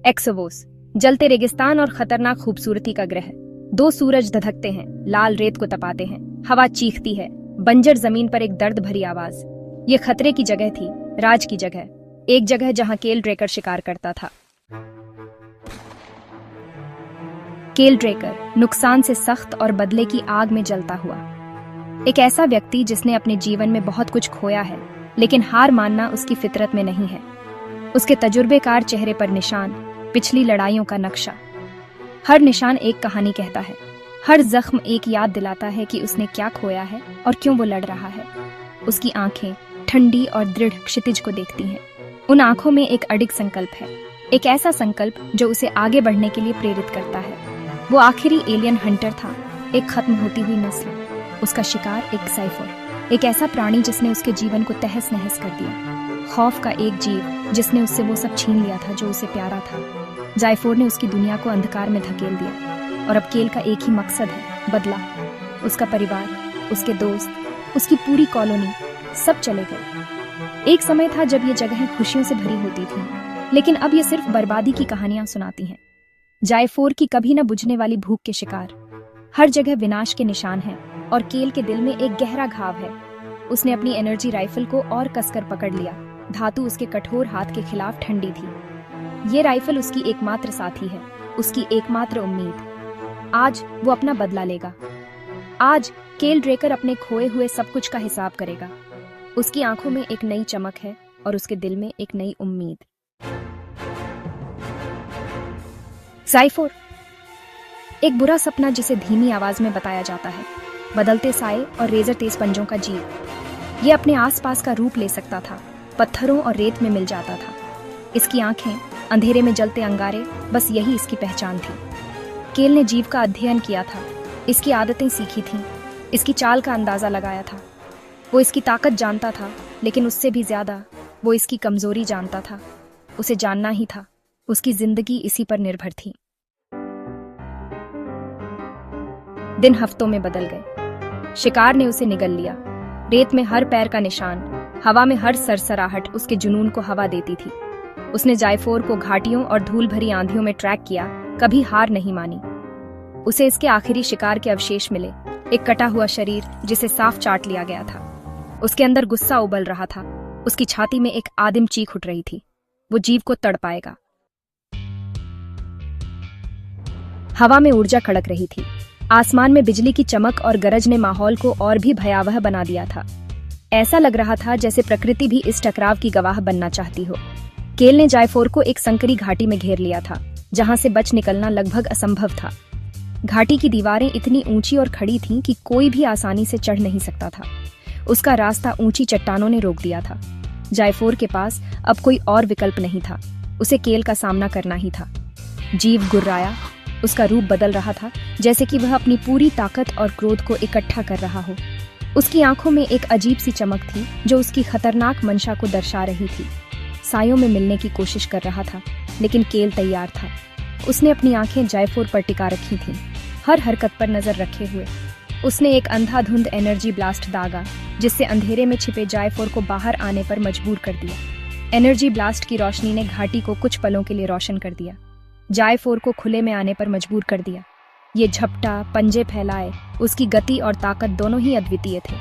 एक्सोवोस, जलते रेगिस्तान और खतरनाक खूबसूरती का ग्रह। दो सूरज धधकते हैं, लाल रेत को तपाते हैं, हवा चीखती है, बंजर जमीन पर एक दर्द भरी आवाज। ये खतरे की जगह थी, राज की जगह, एक जगह जहां केल ड्रेकर शिकार करता था। केल ड्रेकर, नुकसान से सख्त और बदले की आग में जलता हुआ। एक ऐसा व्यक्ति जिसने अपने जीवन में बहुत कुछ खोया है, लेकिन हार मानना उसकी फितरत में नहीं है। उसके तजुर्बेकार चेहरे पर निशान, पिछली लड़ाइयों का नक्शा। हर निशान एक कहानी कहता है, हर जख्म एक याद दिलाता है कि उसने क्या खोया है और क्यों वो लड़ रहा है। उसकी आंखें ठंडी और दृढ़ क्षितिज को देखती हैं। उन आंखों में एक अडिग संकल्प है, एक ऐसा संकल्प जो उसे आगे बढ़ने के लिए प्रेरित करता है। वो आखिरी एलियन हंटर था, एक खत्म होती हुई नस्ल। उसका शिकार एक साइफर, एक ऐसा प्राणी जिसने उसके जीवन को तहस नहस कर दिया। खौफ का एक जीव जिसने उससे वो सब छीन लिया था जो उसे प्यारा था। जायफोर ने उसकी दुनिया को अंधकार में धकेल दिया और अब केल का एक ही मकसद है, बदला। उसका परिवार, उसके दोस्त, उसकी पूरी कॉलोनी, सब चले गए। एक समय था जब ये जगहें खुशियों से भरी होती थीं, लेकिन अब ये सिर्फ बर्बादी की कहानियां सुनाती हैं। जायफोर की कभी न बुझने वाली भूख के शिकार, हर जगह विनाश के निशान हैं और केल के दिल में एक गहरा घाव है। उसने अपनी एनर्जी राइफल को और कसकर पकड़ लिया। धातु उसके कठोर हाथ के खिलाफ ठंडी थी। ये राइफल उसकी एकमात्र साथी है, उसकी एकमात्र उम्मीद। आज वो अपना बदला लेगा। आज केल ड्रेकर अपने खोए हुए सब कुछ का हिसाब करेगा। उसकी आंखों में एक नई चमक है और उसके दिल में एक नई उम्मीद। जायफोर, एक बुरा सपना जिसे धीमी आवाज में बताया जाता है, बदलते साए और रेजर तेज पंजों का जीव। ये अपने आसपास का रूप ले सकता था, पत्थरों और रेत में मिल जाता था। इसकी आंखें, अंधेरे में जलते अंगारे, बस यही इसकी पहचान थी। केल ने जीव का अध्ययन किया था, इसकी आदतें सीखी थीं, इसकी चाल का अंदाजा लगाया था। वो इसकी ताकत जानता था, लेकिन उससे भी ज्यादा वो इसकी कमजोरी जानता था। उसे जानना ही था, उसकी जिंदगी इसी पर निर्भर थी। दिन हफ्तों में बदल गए। शिकार ने उसे निगल लिया। रेत में हर पैर का निशान, हवा में हर सरसराहट उसके जुनून को हवा देती थी। उसने जायफोर को घाटियों और धूल भरी आंधियों में ट्रैक किया, कभी हार नहीं मानी। उसे इसके आखिरी शिकार के अवशेष मिले, एक कटा हुआ शरीर जिसे साफ चाट लिया गया था। उसके अंदर गुस्सा उबल रहा था, उसकी छाती में एक आदिम चीख उठ रही थी। वो जीव को तड़पाएगा। हवा में ऊर्जा कड़क रही थी। आसमान में बिजली की चमक और गरज ने माहौल को और भी भयावह बना दिया था। ऐसा लग रहा था जैसे प्रकृति भी इस टकराव की गवाह बनना चाहती हो। केल ने जायफोर को एक संकरी घाटी में घेर लिया था, जहां से बच निकलना लगभग असंभव था। घाटी की दीवारें इतनी ऊंची और खड़ी थीं कि कोई भी आसानी से चढ़ नहीं सकता था। उसका रास्ता ऊंची चट्टानों ने रोक दिया था। जायफोर के पास अब कोई और विकल्प नहीं था, उसे केल का सामना करना ही था। जीव गुर्राया, उसका रूप बदल रहा था, जैसे कि वह अपनी पूरी ताकत और क्रोध को इकट्ठा कर रहा हो। उसकी आंखों में एक अजीब सी चमक थी जो उसकी खतरनाक मंशा को दर्शा रही थी। सायों में मिलने की कोशिश कर रहा था, लेकिन केल तैयार था। उसने अपनी आंखें जायफोर पर टिका रखी थीं, हर हरकत पर नजर रखे हुए। उसने एक अंधाधुंध एनर्जी ब्लास्ट दागा, जिससे अंधेरे में छिपे जायफोर को बाहर आने पर मजबूर कर दिया। एनर्जी ब्लास्ट की रोशनी ने घाटी को कुछ पलों के लिए रोशन कर दिया, जायफोर को खुले में आने पर मजबूर कर दिया। ये झपटा, पंजे फैलाए, उसकी गति और ताकत दोनों ही अद्वितीय थे।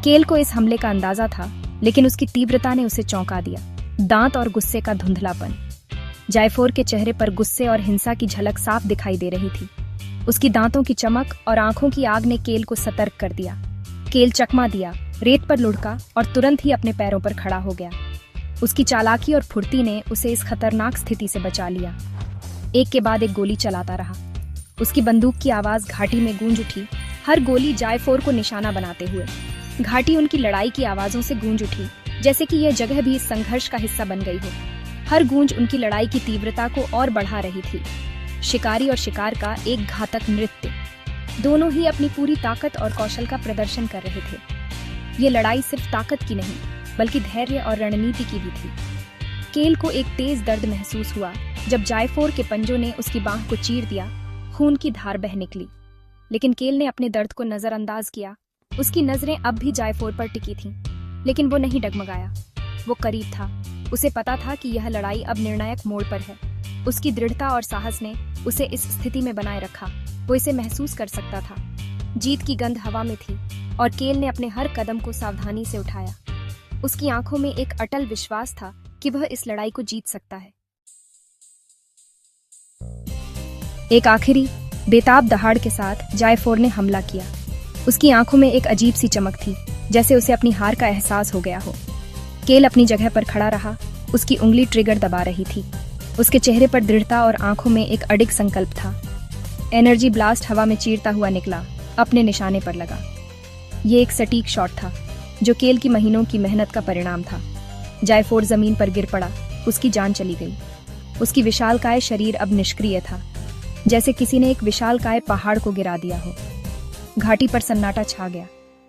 केल को इस हमले का अंदाजा था, लेकिन उसकी तीव्रता ने उसे चौंका दिया। दांत और गुस्से का धुंधलापन। जायफोर के चेहरे पर गुस्से और हिंसा की झलक साफ दिखाई दे रही थी। उसकी दांतों की चमक और आंखों की आग ने केल को सतर्क कर दिया। केल चकमा दिया, रेत पर लुढ़का और तुरंत ही अपने पैरों पर खड़ा हो गया। उसकी चालाकी और फुर्ती ने उसे इस खतरनाक स्थिति से बचा लिया। एक के बाद एक गोली चलाता रहा। उसकी बंदूक की आवाज घाटी में गूंज उठी, हर गोली जायफोर को निशाना बनाते हुए। घाटी उनकी लड़ाई की आवाजों से गूंज उठी, जैसे कि यह जगह भी इस संघर्ष का हिस्सा बन गई हो। हर गूंज उनकी लड़ाई की तीव्रता को और बढ़ा रही थी। शिकारी और शिकार का एक घातक नृत्य। दोनों ही अपनी पूरी ताकत और कौशल का प्रदर्शन कर रहे थे। ये लड़ाई सिर्फ ताकत की नहीं, बल्कि धैर्य और रणनीति की भी थी। केल को एक तेज दर्द महसूस हुआ जब जायफोर के पंजों ने उसकी बांह को चीर दिया। खून की धार बह निकली, लेकिन केल ने अपने दर्द को नजरअंदाज किया। उसकी नजरें अब भी जायफोर पर टिकी थीं, लेकिन वो नहीं डगमगाया। वो करीब था। उसे पता था कि यह लड़ाई अब निर्णायक मोड़ पर है। उसकी दृढ़ता और साहस ने उसे इस स्थिति में बनाए रखा। वो इसे महसूस कर सकता था। जीत की गंध हवा में थी और केल ने अपने हर कदम को सावधानी से उठाया। उसकी आंखों में एक अटल विश्वास था कि वह इस लड़ाई को जीत सकता है। एक आखिरी बेताब दहाड़ के साथ जायफोर ने हमला किया। उसकी आंखों में एक अजीब सी चमक थी, जैसे उसे अपनी हार का एहसास हो गया हो। केल अपनी जगह पर खड़ा रहा, उसकी उंगली ट्रिगर दबा रही थी। उसके चेहरे पर दृढ़ता और आंखों में एक अडिग संकल्प था। एनर्जी ब्लास्ट हवा में चीरता हुआ निकला, अपने निशाने पर लगा। ये एक सटीक शॉट था, जो केल की महीनों की मेहनत का परिणाम था। जायफोर जमीन पर गिर पड़ा, उसकी जान चली गई। उसकी विशालकाय शरीर अब निष्क्रिय था, जैसे किसी ने एक विशालकाय पहाड़ को गिरा दिया हो। घाटी पर सन्नाटा छा गया,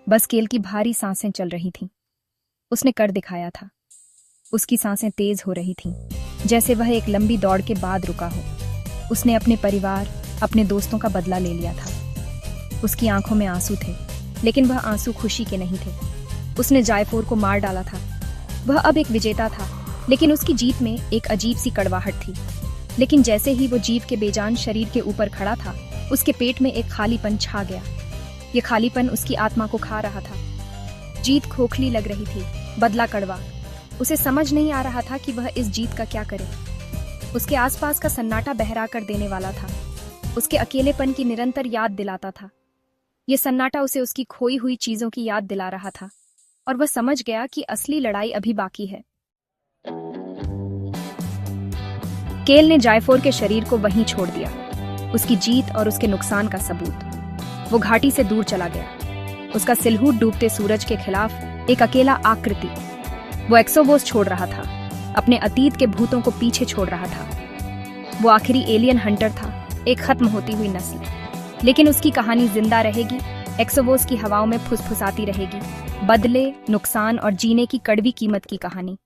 बस केल की भारी सांसें चल रही थीं। उसने कर दिखाया था। उसकी सांसें तेज हो रही थीं, जैसे वह एक लंबी दौड़ के बाद रुका हो। उसने अपने परिवार, अपने दोस्तों का बदला ले लिया था। उसकी आंखों में आंसू थे, लेकिन वह आंसू खुशी के नहीं थे। उसने जायफोर को मार डाला था। वह अब एक विजेता था, लेकिन उसकी जीत में एक अजीब सी कड़वाहट थी। लेकिन जैसे ही वो जीव के बेजान शरीर के ऊपर खड़ा था, उसके पेट में एक खालीपन छा गया। ये खालीपन उसकी आत्मा को खा रहा था। जीत खोखली लग रही थी, बदला कड़वा। उसे समझ नहीं आ रहा था कि वह इस जीत का क्या करे। उसके आसपास का सन्नाटा बहरा कर देने वाला था, उसके अकेलेपन की निरंतर याद दिलाता था। ये सन्नाटा उसे उसकी खोई हुई चीजों की याद दिला रहा था, और वह समझ गया कि असली लड़ाई अभी बाकी है। केल ने जायफोर के शरीर को वहीं छोड़ दिया, उसकी जीत और उसके नुकसान का सबूत। वो घाटी से दूर चला गया, उसका सिलहूट डूबते सूरज के खिलाफ एक अकेला आकृति। वो एक्सोबोस छोड़ रहा था, अपने अतीत के भूतों को पीछे छोड़ रहा था। वो आखिरी एलियन हंटर था, एक खत्म होती हुई नस्ल। लेकिन उसकी कहानी जिंदा रहेगी, एक्सोबोस की हवाओं में फुसफुसाती रहेगी। बदले, नुकसान और जीने की कड़वी कीमत की कहानी।